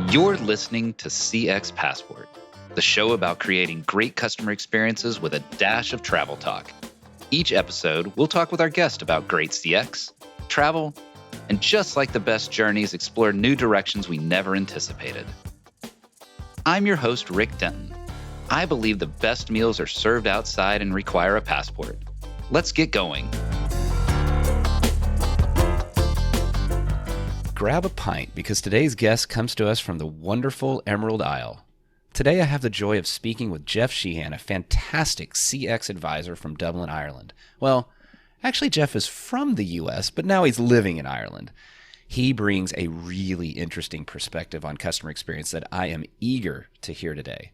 You're listening to CX Passport, the show about creating great customer experiences with a dash of travel talk. Each episode, we'll talk with our guest about great CX, travel, and just like the best journeys, explore new directions we never anticipated. I'm your host, Rick Denton. I believe the best meals are served outside and require a passport. Let's get going. Grab a pint because today's guest comes to us from the wonderful Emerald Isle. Today I have the joy of speaking with Jeff Sheehan, a fantastic CX advisor from Dublin, Ireland. Well, actually Jeff is from the US, but now he's living in Ireland. He brings a really interesting perspective on customer experience that I am eager to hear today.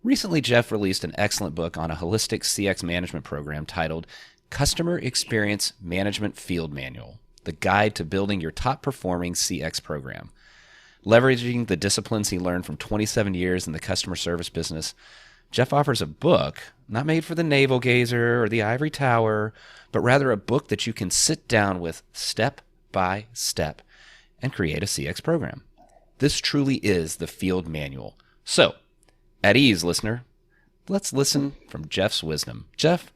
Recently, Jeff released an excellent book on a holistic CX management program titled Customer Experience Management Field Manual, the guide to building your top-performing CX program. Leveraging the disciplines he learned from 27 years in the customer service business, Jeff offers a book not made for the navel-gazer or the ivory tower, but rather a book that you can sit down with step by step and create a CX program. This truly is the field manual. So, at ease, listener, let's listen from Jeff's wisdom. Jeff,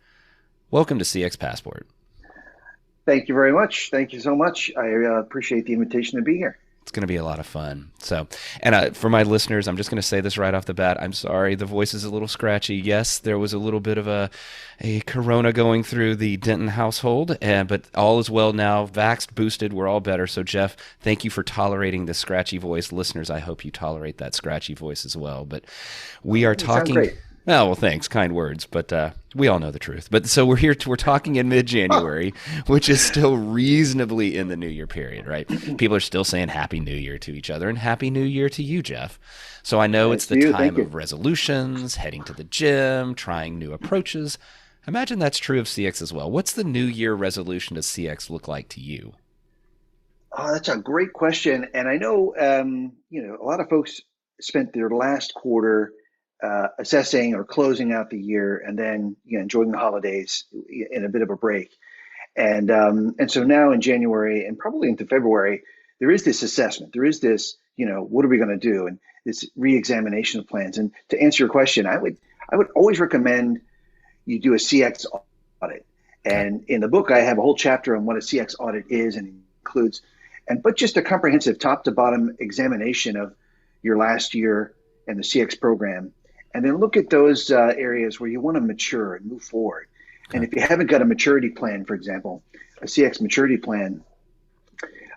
welcome to CX Passport. Thank you very much. Thank you so much. I appreciate the invitation to be here. It's going to be a lot of fun. So, and for my listeners, I'm just going to say this right off the bat. I'm sorry, the voice is a little scratchy. Yes, there was a little bit of a corona going through the Denton household, but all is well now. Vaxxed, boosted, we're all better. So, Jeff, thank you for tolerating the scratchy voice. Listeners, I hope you tolerate that scratchy voice as well. But we are talking. Great. Oh, well, thanks. Kind words. But we all know the truth. But so we're talking in mid-January, which is still reasonably in the New Year period, right? People are still saying Happy New Year to each other and Happy New Year to you, Jeff. So I know it's the time of resolutions, heading to the gym, trying new approaches. I imagine that's true of CX as well. What's the New Year resolution to CX look like to you? Oh, that's a great question. And I know, a lot of folks spent their last quarter assessing or closing out the year, and then enjoying the holidays in a bit of a break, and so now in January and probably into February, there is this assessment. There is this, what are we going to do, and this re-examination of plans. And to answer your question, I would always recommend you do a CX audit. And in the book, I have a whole chapter on what a CX audit is and includes, but just a comprehensive top to bottom examination of your last year and the CX program. And then look at those areas where you want to mature and move forward. Okay. And if you haven't got a maturity plan, for example, a CX maturity plan,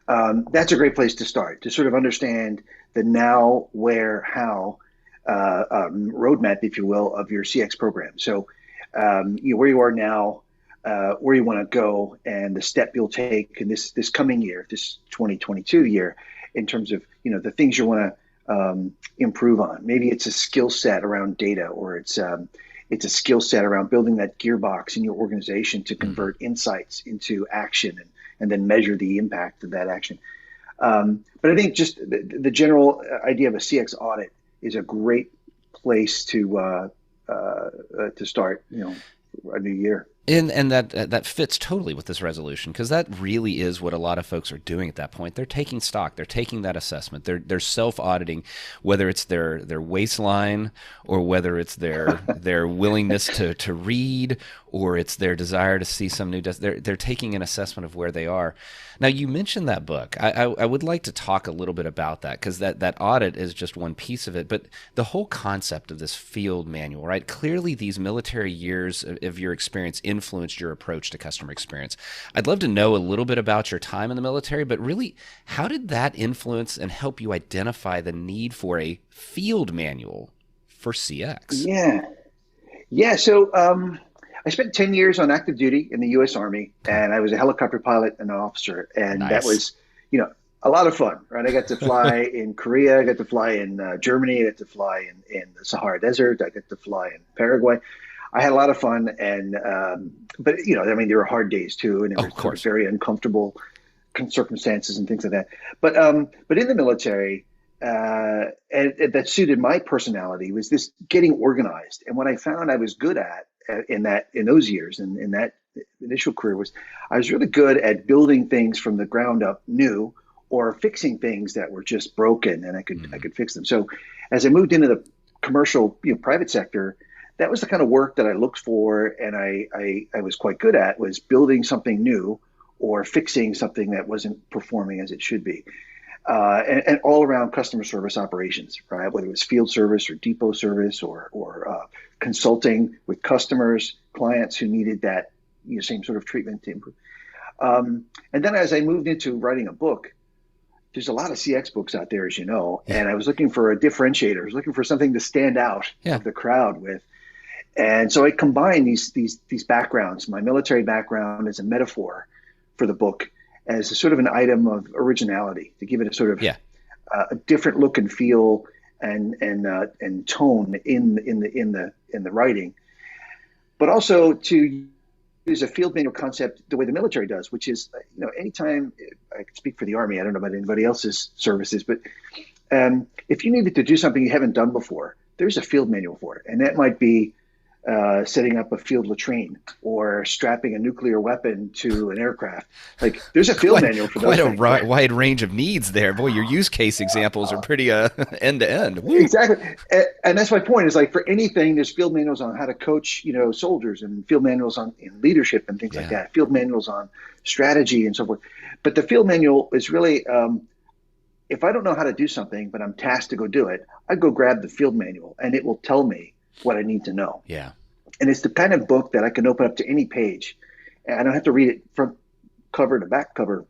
that's a great place to start, to sort of understand the now, where, how roadmap, if you will, of your CX program. So where you are now, where you want to go, and the step you'll take in this coming year, this 2022 year, in terms of the things you want to improve on. Maybe it's a skill set around data, or it's a skill set around building that gearbox in your organization to convert insights into action and then measure the impact of that action. But I think just the general idea of a CX audit is a great place to start, a new year. And that fits totally with this resolution, because that really is what a lot of folks are doing at that point. They're taking stock. They're taking that assessment. They're self-auditing, whether it's their waistline, or whether it's their willingness to read, or it's their desire to see some new. They're taking an assessment of where they are. Now, you mentioned that book. I would like to talk a little bit about that, because that audit is just one piece of it. But the whole concept of this field manual, right? Clearly, these military years of your experience influenced your approach to customer experience. I'd love to know a little bit about your time in the military, but really, how did that influence and help you identify the need for a field manual for CX? Yeah. So I spent 10 years on active duty in the U.S. Army, and I was a helicopter pilot and an officer, and Nice. That was, a lot of fun, right? I got to fly in Korea, I got to fly in Germany, I got to fly in the Sahara Desert, I got to fly in Paraguay. I had a lot of fun, and but there were hard days too, and it was very uncomfortable circumstances and things like that. But in the military, and that suited my personality was this getting organized. And what I found I was good at in those years and in that initial career was I was really good at building things from the ground up new, or fixing things that were just broken, and I could fix them. So as I moved into the commercial, private sector, that was the kind of work that I looked for, and I was quite good at, was building something new or fixing something that wasn't performing as it should be. And all around customer service operations, right? Whether it was field service or depot service or consulting with customers, clients who needed that same sort of treatment to improve. And then as I moved into writing a book, there's a lot of CX books out there, as you know, and I was looking for a differentiator. I was looking for something to stand out of the crowd with. And so I combined these backgrounds. My military background as a metaphor for the book, as a sort of an item of originality, to give it a sort of a different look and feel and tone in the writing, but also to use a field manual concept the way the military does, which is, anytime I can speak for the Army, I don't know about anybody else's services, but if you needed to do something you haven't done before, there's a field manual for it, and that might be setting up a field latrine or strapping a nuclear weapon to an aircraft. Like, there's a field manual for those things. Quite a wide range of needs there. Boy, your use case examples are pretty end to end. Exactly. And that's my point, is like, for anything, there's field manuals on how to coach, soldiers, and field manuals in leadership and things like that, field manuals on strategy and so forth. But the field manual is really, if I don't know how to do something, but I'm tasked to go do it, I go grab the field manual and it will tell me what I need to know. Yeah. And it's the kind of book that I can open up to any page, and I don't have to read it from cover to back cover.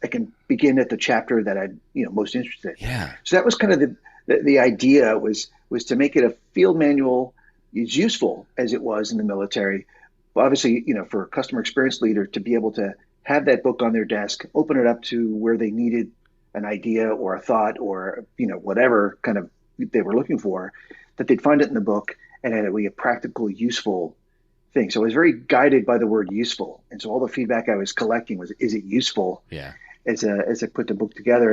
I can begin at the chapter that I'm most interested in. Yeah. So that was kind of the idea, was to make it a field manual, as useful as it was in the military. But obviously, for a customer experience leader to be able to have that book on their desk, open it up to where they needed an idea or a thought or whatever kind of they were looking for, that they'd find it in the book, and that it would be a practical, useful thing. So I was very guided by the word useful. And so all the feedback I was collecting was, is it useful? Yeah. As I put the book together.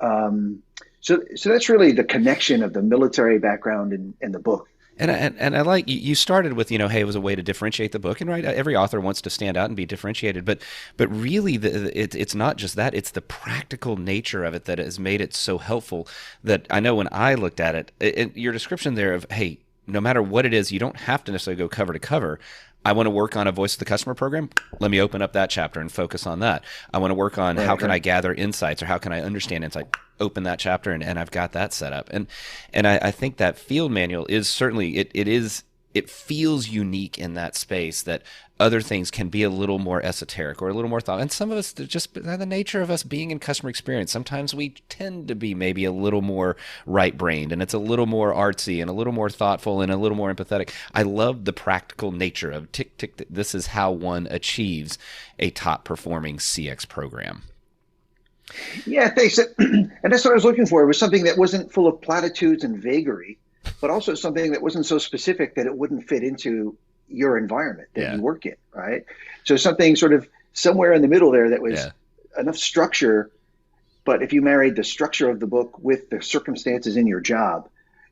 And so that's really the connection of the military background and the book. And I like, you started with, hey, it was a way to differentiate the book, and right, every author wants to stand out and be differentiated, but really it's not just that, it's the practical nature of it that has made it so helpful. That I know when I looked at it, your description there of, hey, no matter what it is, you don't have to necessarily go cover to cover. I want to work on a voice of the customer program. Let me open up that chapter and focus on that. I want to work on how can I gather insights, or how can I understand insight. Open that chapter, and I've got that set up. And I think that field manual is certainly, it feels unique in that space, that other things can be a little more esoteric or a little more thought. And some of us, just the nature of us being in customer experience, sometimes we tend to be maybe a little more right-brained, and it's a little more artsy and a little more thoughtful and a little more empathetic. I love the practical nature of tick, tick, tick. This is how one achieves a top-performing CX program. Yeah, thanks. And that's what I was looking for. It was something that wasn't full of platitudes and vagary, but also something that wasn't so specific that it wouldn't fit into your environment that you work in, right? So something sort of somewhere in the middle there that was enough structure, but if you married the structure of the book with the circumstances in your job,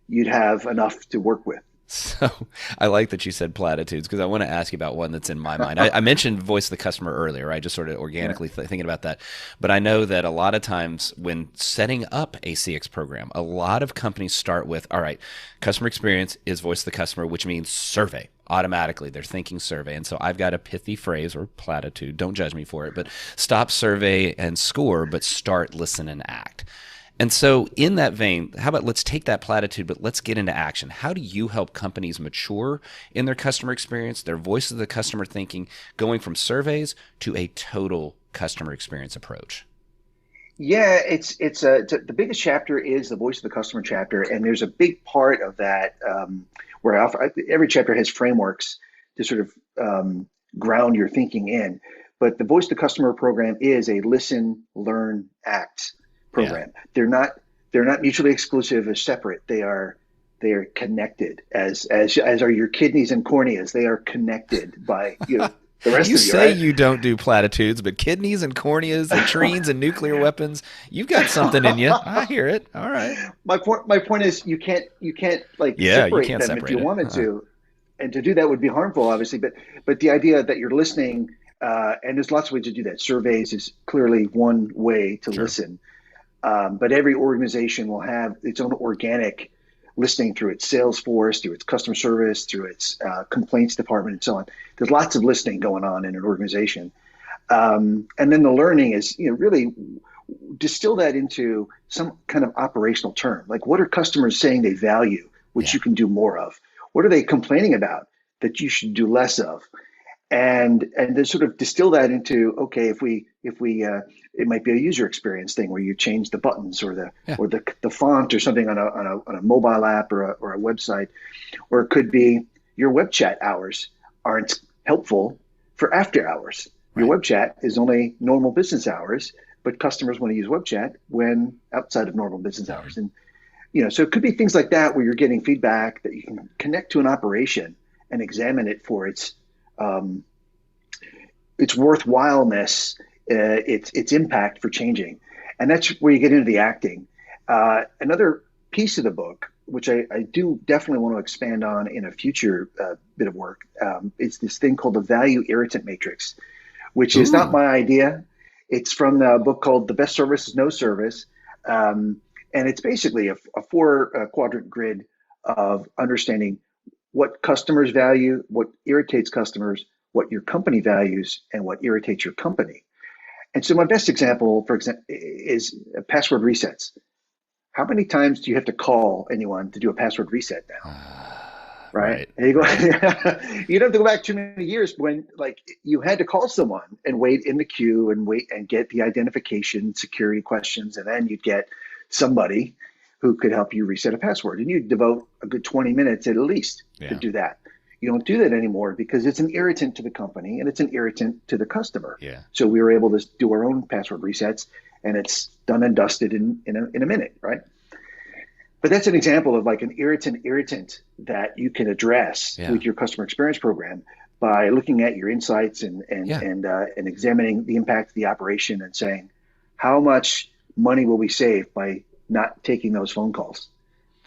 you'd have enough to work with. So I like that you said platitudes, because I want to ask you about one that's in my mind. I mentioned voice of the customer earlier, right? Just sort of organically thinking about that. But I know that a lot of times when setting up a CX program, a lot of companies start with, all right, customer experience is voice of the customer, which means survey. Automatically, they're thinking survey. And so I've got a pithy phrase or platitude. Don't judge me for it, but stop, survey, and score, but start, listen, and act. And so in that vein, how about let's take that platitude, but let's get into action. How do you help companies mature in their customer experience, their voice of the customer thinking, going from surveys to a total customer experience approach? Yeah, it's the biggest chapter is the voice of the customer chapter, and there's a big part of that where every chapter has frameworks to sort of ground your thinking in. But the voice of the customer program is a listen, learn, act program. Yeah. They're not mutually exclusive or separate. They are connected as are your kidneys and corneas. They are connected by the rest of you. You say right? You don't do platitudes, but kidneys and corneas, latrines and nuclear weapons, you've got something in you. I hear it. All right. My point is you can't separate them if you wanted to. And to do that would be harmful, obviously, but the idea that you're listening And there's lots of ways to do that. Surveys is clearly one way to Sure. listen. But every organization will have its own organic listening through its sales force, through its customer service, through its complaints department, and so on. There's lots of listening going on in an organization. And then the learning is, really distill that into some kind of operational term. Like, what are customers saying they value, which Yeah. you can do more of? What are they complaining about that you should do less of? And then sort of distill that into, okay, if we it might be a user experience thing where you change the buttons or the Yeah. or the font or something on a mobile app or a website, or it could be your web chat hours aren't helpful for after hours. Your Right. web chat is only normal business hours, but customers want to use web chat when outside of normal business Mhm. hours. And so it could be things like that where you're getting feedback that you can connect to an operation and examine it for um, its worthwhileness, its impact for changing, and that's where you get into the acting. Another piece of the book, which I do definitely want to expand on in a future bit of work, is this thing called the value irritant matrix, which is not Ooh. my idea. It's from the book called The Best Service is No Service. And it's basically a four quadrant grid of understanding what customers value, what irritates customers, what your company values, and what irritates your company. And so my best example, for example, is password resets. How many times do you have to call anyone to do a password reset now? Right? Right. And you go, Right. you don't have to go back too many years when like you had to call someone and wait in the queue and wait and get the identification, security questions, and then you'd get somebody who could help you reset a password. And you'd devote a good 20 minutes at least to Yeah. do that. You don't do that anymore because it's an irritant to the company and it's an irritant to the customer. Yeah. So we were able to do our own password resets and it's done and dusted in a minute, right? But that's an example of like an irritant that you can address Yeah. with your customer experience program by looking at your insights Yeah. and examining the impact of the operation and saying, how much money will we save by not taking those phone calls?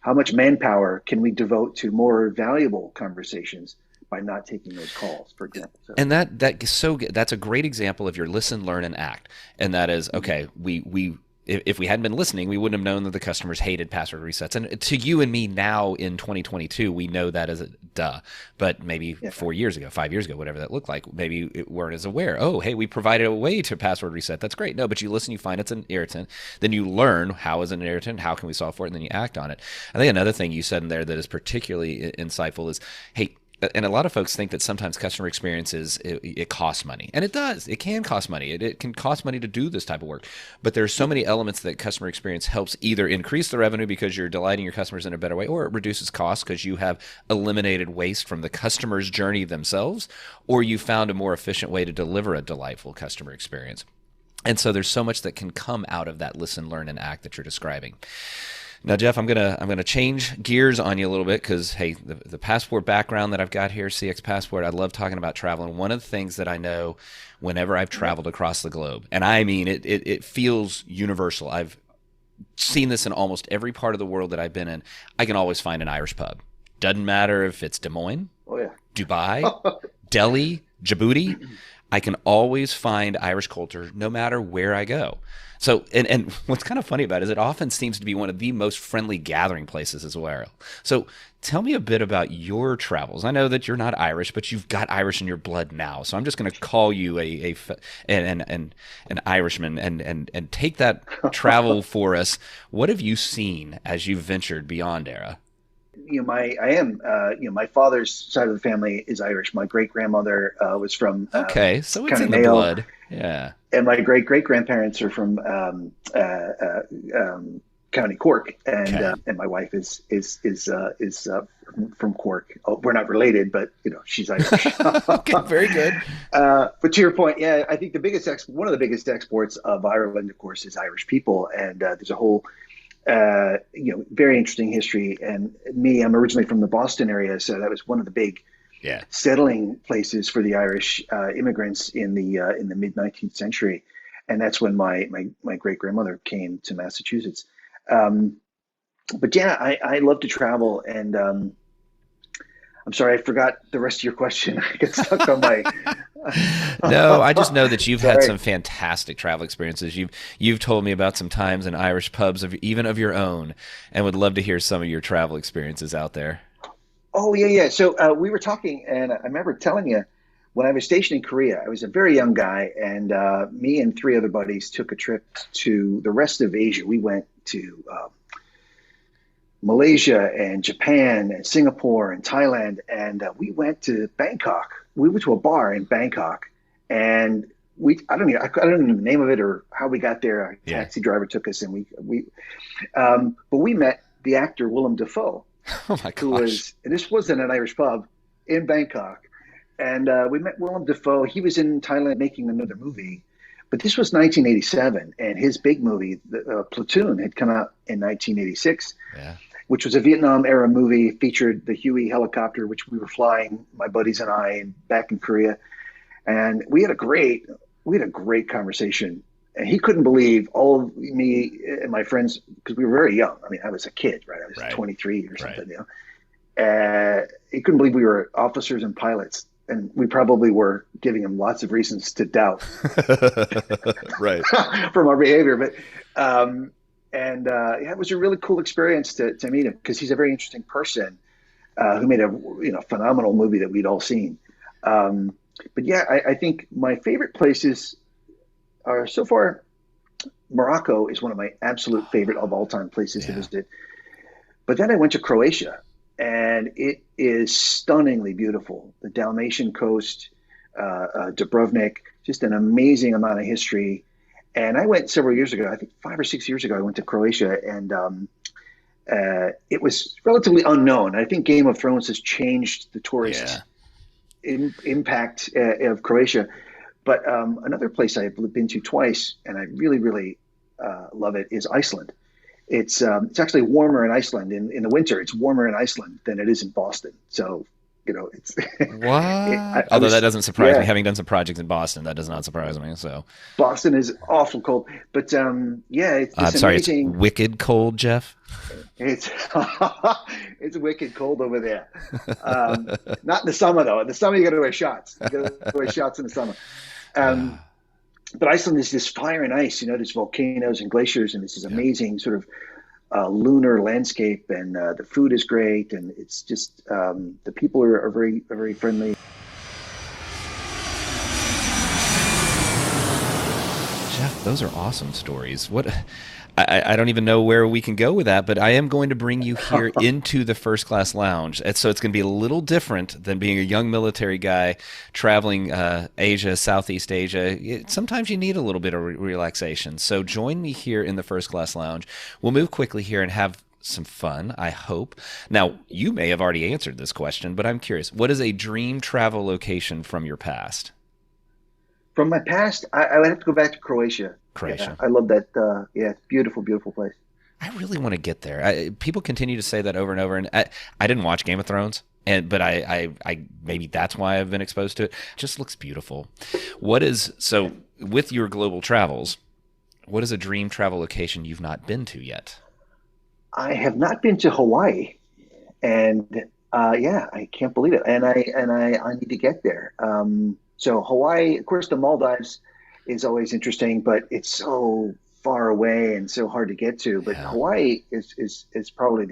How much manpower can we devote to more valuable conversations by not taking those calls, for example? So, And that is so good. That's a great example of your listen, learn, and act. And that is okay. We if we hadn't been listening, we wouldn't have known that the customers hated password resets. And to you and me now in 2022, we know that as a duh. But maybe yeah. 4 years ago, 5 years ago, whatever that looked like, maybe it weren't as aware. Oh, hey, we provided a way to password reset. That's great. No, but you listen, you find it's an irritant. Then you learn how is it an irritant, how can we solve for it, and then you act on it. I think another thing you said in there that is particularly insightful is, hey, and a lot of folks think that sometimes customer experience it costs money, and it does. It can cost money. It can cost money to do this type of work, but there's so many elements that customer experience helps either increase the revenue because you're delighting your customers in a better way, or it reduces costs because you have eliminated waste from the customer's journey themselves, or you found a more efficient way to deliver a delightful customer experience. And so there's so much that can come out of that listen, learn, and act that you're describing. Now, Jeff, I'm gonna change gears on you a little bit because hey, the passport background that I've got here, CX Passport, I love talking about travel. And one of the things that I know whenever I've traveled across the globe, and I mean it feels universal. I've seen this in almost every part of the world that I've been in. I can always find an Irish pub. Doesn't matter if it's Des Moines, Oh, yeah. Dubai, Delhi, Djibouti. I can always find Irish culture no matter where I go. So, and what's kind of funny about it is it often seems to be one of the most friendly gathering places as well. So, tell me a bit about your travels. I know that you're not Irish, but you've got Irish in your blood now. So, I'm just going to call you an Irishman and take that travel for us. What have you seen as you've ventured beyond era? My father's side of the family is Irish. My great grandmother was from Okay, so it's County in the Mayo, blood. Yeah. and my great grandparents are from County Cork, Okay. and my wife is from Cork. Oh, we're not related, but she's Irish. Okay, very good. But to your point, yeah, I think one of the biggest exports of Ireland, of course, is Irish people, and there's a whole very interesting history. And I'm originally from the Boston area, so that was one of the big Yeah. settling places for the Irish immigrants in the mid 19th century, and that's when my great grandmother came to Massachusetts. But yeah, I love to travel, and I'm sorry, I forgot the rest of your question. I get stuck on my. No, I just know that you've had Sorry. some fantastic travel experiences. You've told me about some times in Irish pubs of even of your own, and would love to hear some of your travel experiences out there. Oh yeah, yeah. So we were talking, and I remember telling you when I was stationed in Korea. I was a very young guy, and me and three other buddies took a trip to the rest of Asia. We went to Malaysia and Japan and Singapore and Thailand, and we went to Bangkok. We went to a bar in Bangkok, and we I don't know the name of it or how we got there. A Yeah. taxi driver took us, and but we met the actor Willem Dafoe, Oh my who gosh. was, and this wasn't an Irish pub in Bangkok. And we met Willem Dafoe. He was in Thailand making another movie, but this was 1987, and his big movie, Platoon, had come out in 1986, Yeah. which was a Vietnam era movie, featured the Huey helicopter, which we were flying, my buddies and I, back in Korea. And we had a great conversation. And he couldn't believe all of me and my friends, because we were very young. I mean, I was a kid, right? I was Right. 23 or Right. something, you know. He couldn't believe we were officers and pilots. And we probably were giving him lots of reasons to doubt Right. from our behavior. But yeah, it was a really cool experience to meet him because he's a very interesting person who made a phenomenal movie that we'd all seen. Um, but yeah, I think my favorite places are so far. Morocco is one of my absolute favorite of all time places to Yeah. visit. But then I went to Croatia, and it is stunningly beautiful. The Dalmatian coast, Dubrovnik, just an amazing amount of history. And I went several years ago, I think 5 or 6 years ago, I went to Croatia, and it was relatively unknown. I think Game of Thrones has changed the Yeah. tourist impact of Croatia. But another place I've been to twice, and I really, really love it, is Iceland. It's actually warmer in Iceland in the winter. It's warmer in Iceland than it is in Boston. So it's What? I Although that was doesn't surprise me. yeah. Having done some projects in Boston, that does not surprise me. So Boston is awful cold, but yeah, it's this I'm sorry, it's amazing. wicked cold, Jeff. It's it's wicked cold over there. Not in the summer though. In the summer you got to wear shorts. You got to wear shorts in the summer. Um, but Iceland is this fire and ice. There's volcanoes and glaciers, and it's this Yeah. amazing sort of lunar landscape, and the food is great, and it's just the people are very friendly. Jeff, those are awesome stories. I don't even know where we can go with that, but I am going to bring you here into the first class lounge. And so it's going to be a little different than being a young military guy traveling Asia, Southeast Asia. Sometimes you need a little bit of relaxation. So join me here in the first class lounge. We'll move quickly here and have some fun, I hope. Now, you may have already answered this question, but I'm curious. What is a dream travel location from your past? From my past, I would have to go back to Croatia. Yeah, Croatia. I love that. Yeah, it's beautiful, beautiful place. I really want to get there. People continue to say that over and over, and I didn't watch Game of Thrones, but I maybe that's why I've been exposed to it. It just looks beautiful. So with your global travels? What is a dream travel location you've not been to yet? I have not been to Hawaii, and yeah, I can't believe it. And I need to get there. So Hawaii, of course, the Maldives is always interesting, but it's so far away and so hard to get to. But Yeah. Hawaii is probably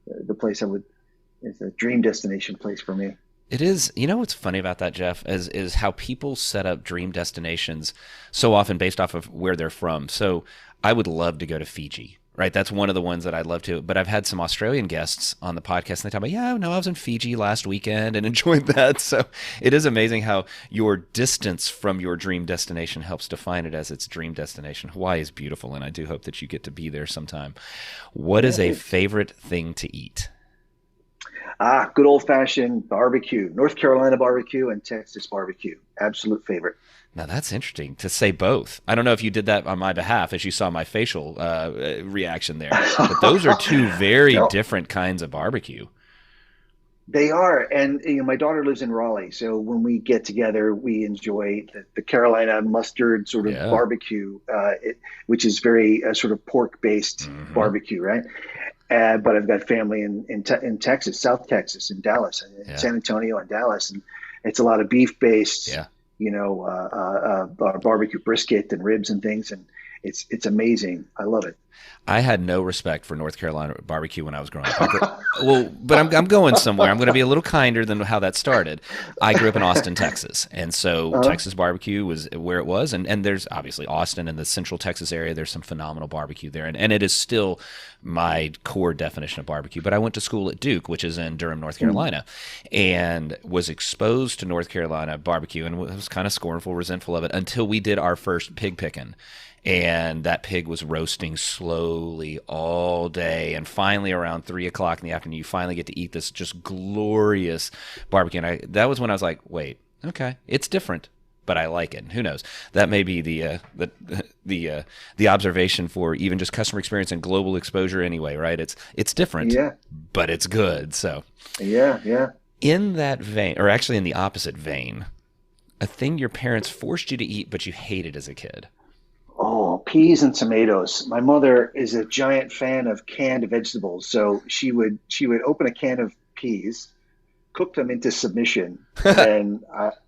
the place is a dream destination place for me. It is. You know what's funny about that, Jeff, is how people set up dream destinations so often based off of where they're from. So I would love to go to Fiji, right? That's one of the ones that I'd love to. But I've had some Australian guests on the podcast, and they talk about, yeah, no, I was in Fiji last weekend and enjoyed that. So it is amazing how your distance from your dream destination helps define it as its dream destination. Hawaii is beautiful, and I do hope that you get to be there sometime. What is a Yeah. favorite thing to eat? Good old fashioned barbecue, North Carolina barbecue and Texas barbecue. Absolute favorite. Now that's interesting to say both. I don't know if you did that on my behalf as you saw my facial reaction there, but those are two very No, different kinds of barbecue. they are. And my daughter lives in Raleigh, so when we get together, we enjoy the Carolina mustard sort of Yeah. barbecue, which is very sort of pork based Hmm. barbecue, right? But I've got family in Texas, South Texas, in Dallas, in Yeah. San Antonio, and Dallas, and it's a lot of beef based, Yeah. barbecue brisket and ribs and things, and it's amazing. I love it. I had no respect for North Carolina barbecue when I was growing up. Well, but I'm going somewhere. I'm going to be a little kinder than how that started. I grew up in Austin, Texas, and so Uh, Texas barbecue was where it was. And there's obviously Austin and the Central Texas area. There's some phenomenal barbecue there, and it is still my core definition of barbecue. But I went to school at Duke, which is in Durham, North mm, Carolina, and was exposed to North Carolina barbecue, and was kind of scornful, resentful of it until we did our first pig picking, and that pig was roasting slowly all day, and finally around 3 o'clock in the afternoon you finally get to eat this just glorious barbecue. And that was when I was like, wait, okay, it's different, but I like it. And who knows, that may be the observation for even just customer experience and global exposure anyway, right? It's different, yeah, but it's good. So yeah. in that vein, or actually in the opposite vein, a thing your parents forced you to eat but you hated as a kid. Oh, peas and tomatoes. My mother is a giant fan of canned vegetables, so she would open a can of peas, cook them into submission, and then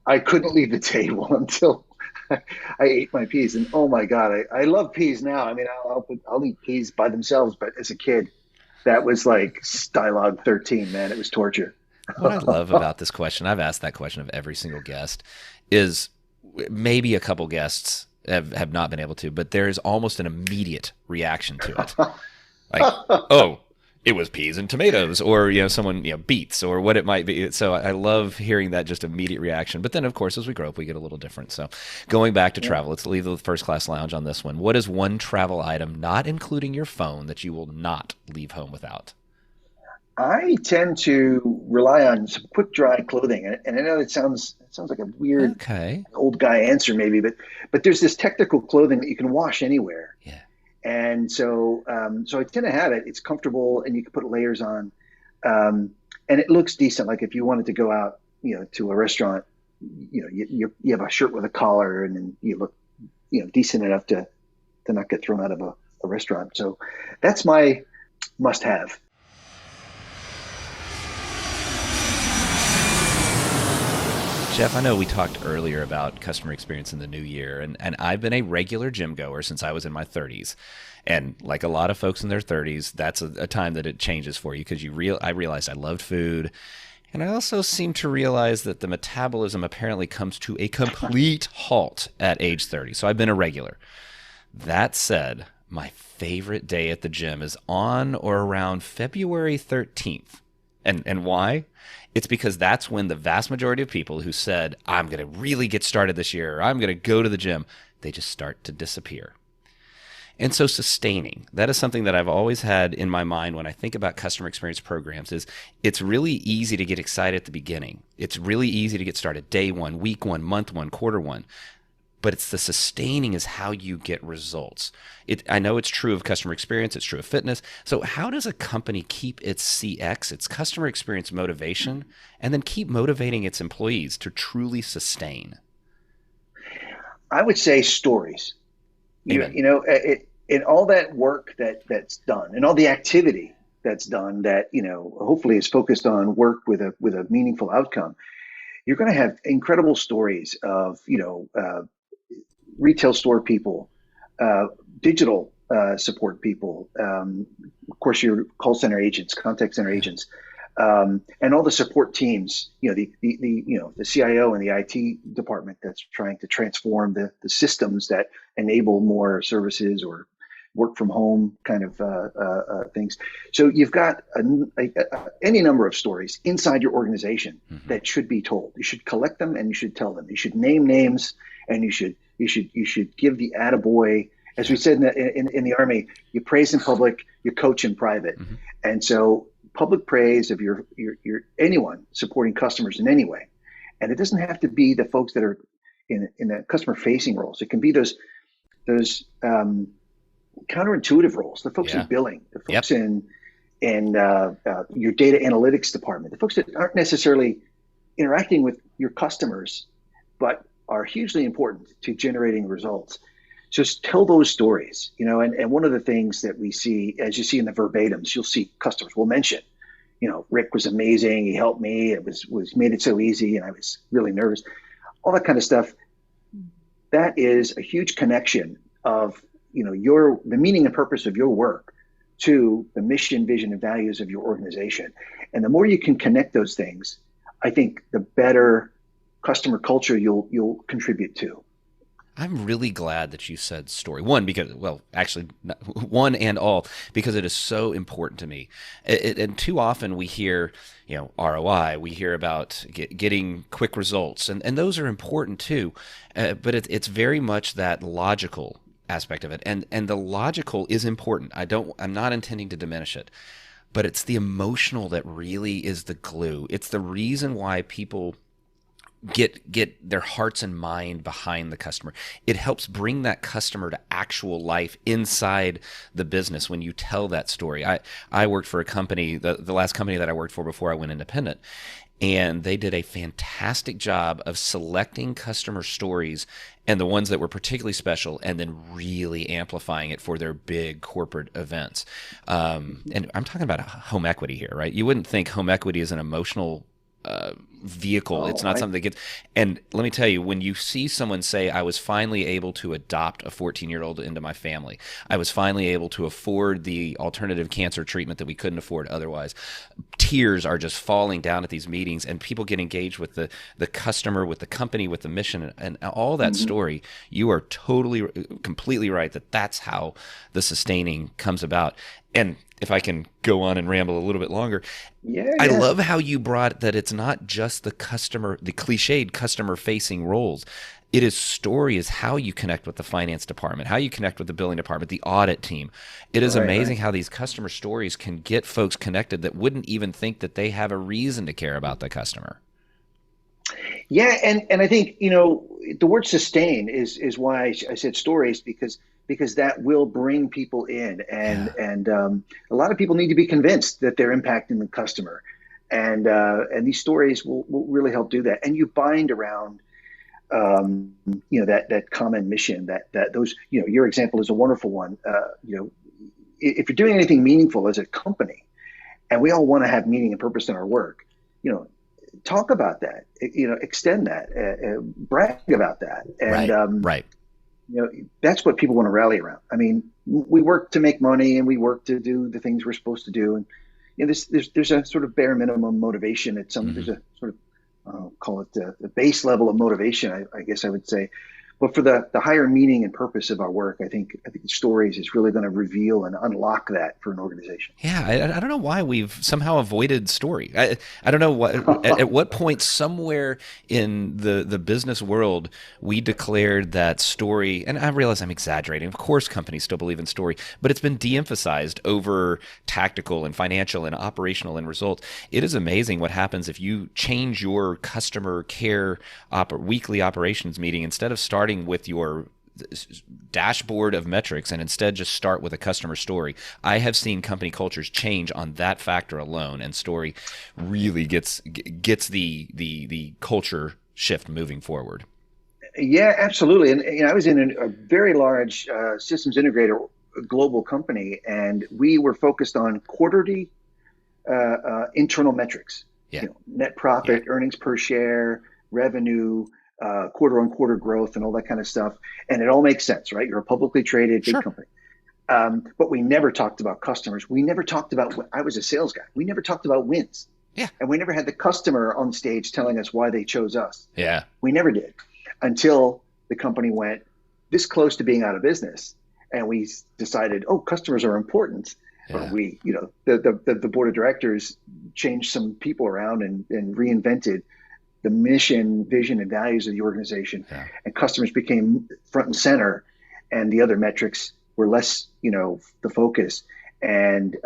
I couldn't leave the table until I ate my peas. And oh my God, I love peas now. I mean, I'll eat peas by themselves, but as a kid, that was like Dialogue 13, man. It was torture. What I love about this question, I've asked that question of every single guest, is maybe a couple guests have not been able to, but there's almost an immediate reaction to it. Like, oh, it was peas and tomatoes, or someone beets, or what it might be. So I love hearing that just immediate reaction. But then, of course, as we grow up, we get a little different. So going back to Yeah. travel, let's leave the first class lounge on this one. What is one travel item, not including your phone, that you will not leave home without? I tend to rely on some quick dry clothing, and I know it sounds like a weird Okay. old guy answer maybe, but there's this technical clothing that you can wash anywhere, Yeah. and so I tend to have it. It's comfortable, and you can put layers on, and it looks decent. Like if you wanted to go out, to a restaurant, you have a shirt with a collar, and then you look, decent enough to not get thrown out of a restaurant. So that's my must have. Jeff, I know we talked earlier about customer experience in the new year, and I've been a regular gym goer since I was in my 30s. And like a lot of folks in their 30s, that's a time that it changes for you because I realized I loved food. And I also seem to realize that the metabolism apparently comes to a complete halt at age 30. So I've been a regular. That said, my favorite day at the gym is on or around February 13th. And why? It's because that's when the vast majority of people who said, I'm going to really get started this year, or I'm going to go to the gym, they just start to disappear. And so sustaining, that is something that I've always had in my mind when I think about customer experience programs is it's really easy to get excited at the beginning. It's really easy to get started day one, week one, month one, quarter one. But it's the sustaining is how you get results. I know it's true of customer experience. It's true of fitness. So how does a company keep its CX, its customer experience motivation, and then keep motivating its employees to truly sustain? I would say stories. Amen. In all that work that's done, and all the activity that's done that hopefully is focused on work with a meaningful outcome. You're going to have incredible stories of retail store people, digital support people, of course your call center agents, contact center Yeah. agents, and all the support teams. The CIO and the IT department that's trying to transform the systems that enable more services or work from home kind of things. So you've got any number of stories inside your organization Hmm. that should be told. You should collect them and you should tell them. You should name names and you should give the attaboy. As we Yeah. said in the Army, you praise in public, you coach in private. Hmm. And so public praise of your anyone supporting customers in any way. And it doesn't have to be the folks that are in the customer facing roles. It can be those counterintuitive roles, the folks in Yeah. billing, the Yep. folks in your data analytics department, the folks that aren't necessarily interacting with your customers, but are hugely important to generating results. Just tell those stories, and one of the things that we see, as you see in the verbatims, you'll see customers will mention, Rick was amazing. He helped me. It was made it so easy. And I was really nervous, all that kind of stuff. That is a huge connection of, the meaning and purpose of your work to the mission, vision, and values of your organization. And the more you can connect those things, I think the better customer culture you'll contribute to. I'm really glad that you said story. One, because, well, actually, one and all, because it is so important to me. And too often we hear, ROI, we hear about getting quick results, and those are important too. But it's very much that logical aspect of it. And the logical is important. I'm not intending to diminish it, but it's the emotional that really is the glue. It's the reason why people get their hearts and mind behind the customer. It helps bring that customer to actual life inside the business when you tell that story. I worked for a company, the last company that I worked for before I went independent, and they did a fantastic job of selecting customer stories and the ones that were particularly special, and then really amplifying it for their big corporate events. And I'm talking about home equity here, right? You wouldn't think home equity is an emotional vehicle. It's not something that gets, and let me tell you, when you see someone say, I was finally able to adopt a 14-year-old into my family, I was finally able to afford the alternative cancer treatment that we couldn't afford otherwise, tears are just falling down at these meetings, and people get engaged with the customer, with the company, with the mission, and all that story. You are completely right that that's how the sustaining comes about. And if I can go on and ramble a little bit longer, I love how you brought that it's not just the cliched customer-facing roles. It is story, is how you connect with the finance department, how you connect with the billing department, the audit team. It is amazing how these customer stories can get folks connected that wouldn't even think that they have a reason to care about the customer. Yeah, and I think, the word sustain is why I said stories, because that will bring people in, and a lot of people need to be convinced that they're impacting the customer, and these stories will really help do that. And you bind around that common mission, that those, your example is a wonderful one. If you're doing anything meaningful as a company, and we all want to have meaning and purpose in our work, talk about that, extend that, brag about that, and right. That's what people want to rally around. I mean, we work to make money, and we work to do the things we're supposed to do, and there's a sort of bare minimum motivation at some. There's a sort of call it the base level of motivation, I guess I would say. But for the higher meaning and purpose of our work, I think stories is really going to reveal and unlock that for an organization. Yeah, I don't know why we've somehow avoided story. I don't know at what point somewhere in the business world we declared that story, and I realize I'm exaggerating. Of course, companies still believe in story, but it's been de-emphasized over tactical and financial and operational end results. It is amazing what happens if you change your customer care weekly operations meeting. Instead of starting with your dashboard of metrics and instead just start with a customer story. I have seen company cultures change on that factor alone, and story really gets the culture shift moving forward. Yeah, absolutely. And I was in a very large systems integrator global company, and we were focused on quarterly internal metrics. Net profit, earnings per share, revenue, quarter-on-quarter growth, and all that kind of stuff. And it all makes sense, right? You're a publicly traded big company. But we never talked about customers. We never talked about, I was a sales guy. We never talked about wins. Yeah. And we never had the customer on stage telling us why they chose us. Yeah. We never did, until the company went this close to being out of business. And we decided, customers are important. Yeah. But we, the board of directors changed some people around and reinvented the mission, vision, and values of the organization, and customers became front and center, and the other metrics were less, the focus. And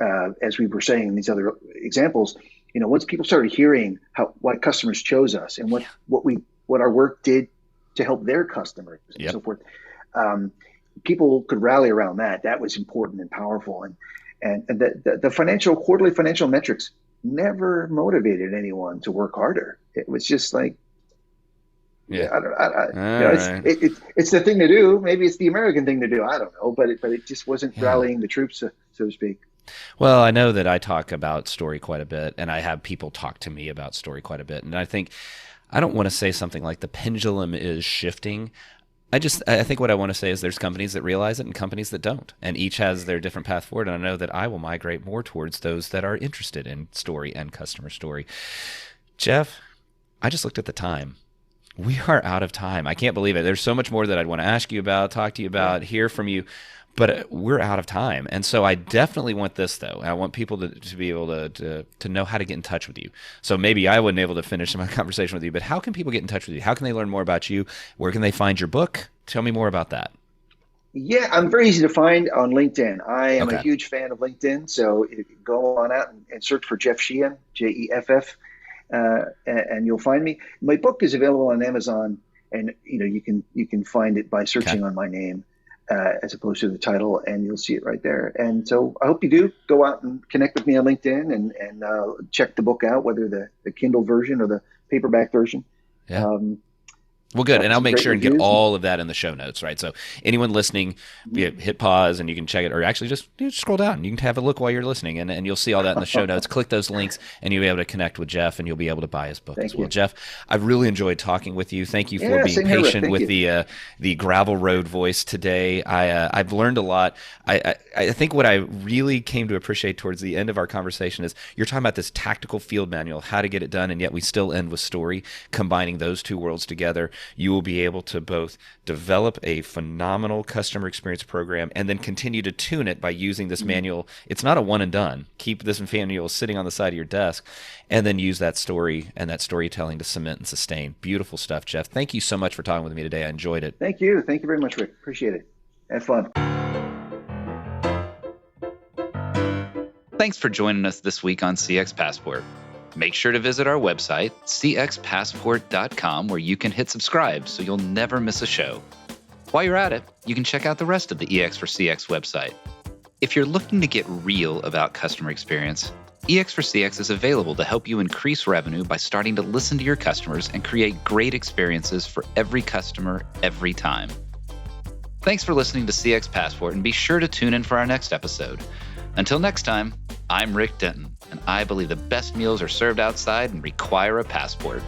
as we were saying in these other examples, once people started hearing why customers chose us and what our work did to help their customers and so forth, people could rally around that. That was important and powerful, and the quarterly financial metrics never motivated anyone to work harder. It was just like, Yeah. It's the thing to do. Maybe it's the American thing to do. I don't know, but it just wasn't rallying the troops, so to speak. Well, I know that I talk about story quite a bit, and I have people talk to me about story quite a bit. And I think I don't want to say something like the pendulum is shifting. I think what I want to say is there's companies that realize it and companies that don't, and each has their different path forward. And I know that I will migrate more towards those that are interested in story and customer story. Jeff, I just looked at the time. We are out of time. I can't believe it. There's so much more that I'd want to ask you about, talk to you about, hear from you, but we're out of time. And so I definitely want this, though. I want people to be able to know how to get in touch with you. So maybe I wasn't able to finish my conversation with you, but how can people get in touch with you? How can they learn more about you? Where can they find your book? Tell me more about that. Yeah, I'm very easy to find on LinkedIn. I am a huge fan of LinkedIn, so go on out and search for Jeff Sheehan, Jeff, and you'll find me. My book is available on Amazon, and you can find it by searching on my name. As opposed to the title, and you'll see it right there. And so I hope you do go out and connect with me on LinkedIn and check the book out, whether the Kindle version or the paperback version. Yeah. Well, good. And I'll make sure and get all of that in the show notes, right? So anyone listening, hit pause and you can check it, or actually just scroll down. You can have a look while you're listening, and you'll see all that in the show notes. Click those links, and you'll be able to connect with Jeff, and you'll be able to buy his book as well. Jeff, I've really enjoyed talking with you. Thank you for being patient with the gravel road voice today. I've learned a lot. I think what I really came to appreciate towards the end of our conversation is you're talking about this tactical field manual, how to get it done, and yet we still end with story, combining those two worlds together. You will be able to both develop a phenomenal customer experience program and then continue to tune it by using this manual. It's not a one and done. Keep this manual sitting on the side of your desk and then use that story and that storytelling to cement and sustain. Beautiful stuff, Jeff. Thank you so much for talking with me today. I enjoyed it. Thank you. Thank you very much, Rick. Appreciate it. Have fun. Thanks for joining us this week on CX Passport. Make sure to visit our website, cxpassport.com, where you can hit subscribe so you'll never miss a show. While you're at it, you can check out the rest of the EX for CX website. If you're looking to get real about customer experience, EX for CX is available to help you increase revenue by starting to listen to your customers and create great experiences for every customer, every time. Thanks for listening to CX Passport, and be sure to tune in for our next episode. Until next time, I'm Rick Denton, and I believe the best meals are served outside and require a passport.